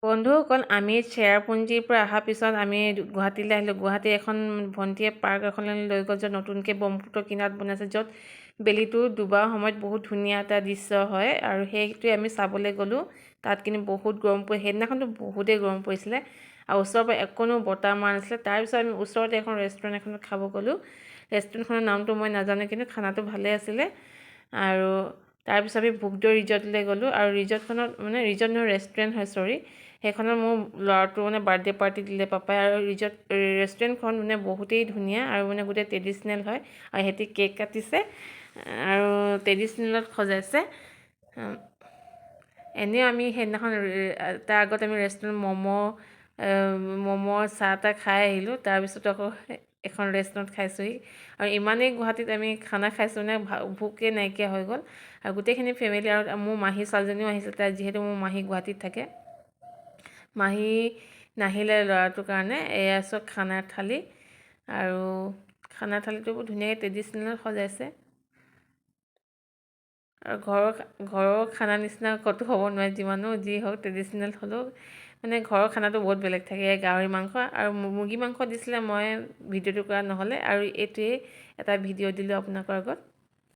বন্ধুসকল, আমি চেৰাপুঞ্জীৰ পৰা অহাৰ পিছত আমি গুৱাহাটীলৈ আহিলোঁ। গুৱাহাটী এখন ভণ্টিয়ে পাৰ্ক এখনলৈ লৈ গ'ল, য'ত নতুনকৈ ব্ৰহ্মপুত্ৰ কিনাৰত বনাইছে, য'ত বেলিটো ডুবাৰ সময়ত বহুত ধুনীয়া এটা দৃশ্য হয় আৰু সেইটোৱে আমি চাবলৈ গ'লোঁ। তাত কিন্তু বহুত গৰম পৰে, সেইদিনাখনতো বহুতেই গৰম পৰিছিলে আৰু ওচৰৰ পৰা অকণো বতাহ মৰা নাছিলে। তাৰপিছত আমি ওচৰতে এখন ৰেষ্টুৰেণ্ট এখনত খাব গ'লোঁ। ৰেষ্টুৰেণ্টখনৰ নামটো মই নাজানো, কিন্তু খানাটো ভালেই আছিলে। আৰু তাৰপিছত আমি ভোগদৈ ৰিজৰ্টলৈ গ'লোঁ আৰু ৰিজৰ্টখনত ৰিজৰ্ট নহয়, ৰেষ্টুৰেণ্ট হয়, চৰি। সেইখনত মোৰ ল'ৰাটোৰ বাৰ্থডে পাৰ্টি দিলে পাপাই। আৰু ৰেষ্টুৰেণ্টখন বহুতেই ধুনীয়া আৰু গোটেই ট্ৰেডিশ্যনেল হয় আৰু সিহঁতি কেক কাটিছে আৰু ট্ৰেডিশ্যনেলত সজাইছে। এনেও আমি সেইদিনাখন তাৰ আগত আমি ৰেষ্টুৰেণ্ট ম'ম' চাহ তাহ খাই আহিলোঁ। তাৰপিছত আকৌ এখন ৰেষ্টুৰেণ্টত খাইছোঁহি আৰু ইমানেই গুৱাহাটীত আমি খানা খাইছোঁ ভোকে নাইকিয়া হৈ গ'ল। আৰু গোটেইখিনি ফেমিলি আৰু মোৰ মাহী ছোৱালীজনীও আহিছিল, তাই যিহেতু মোৰ মাহী গুৱাহাটীত থাকে। মাহী নাহিলে ল'ৰাটোৰ কাৰণে। এয়া চব খানাৰ থালি আৰু খানাৰ থালিটো বহুত ধুনীয়াকৈ ট্ৰেডিশ্যনেলত সজাইছে আৰু ঘৰৰ খানা নিচিনা ক'তো হ'ব নোৱাৰে, যিমানো যি হওক ট্ৰেডিশ্যনেল হ'লেও ঘৰৰ খানাটো বহুত বেলেগ থাকে। গাহৰি মাংস আৰু মুৰ্গী মাংস দিছিলে, মই ভিডিঅ'টো কৰা নহ'লে আৰু এইটোৱেই এটা ভিডিঅ' দিলোঁ আপোনালোকৰ আগত।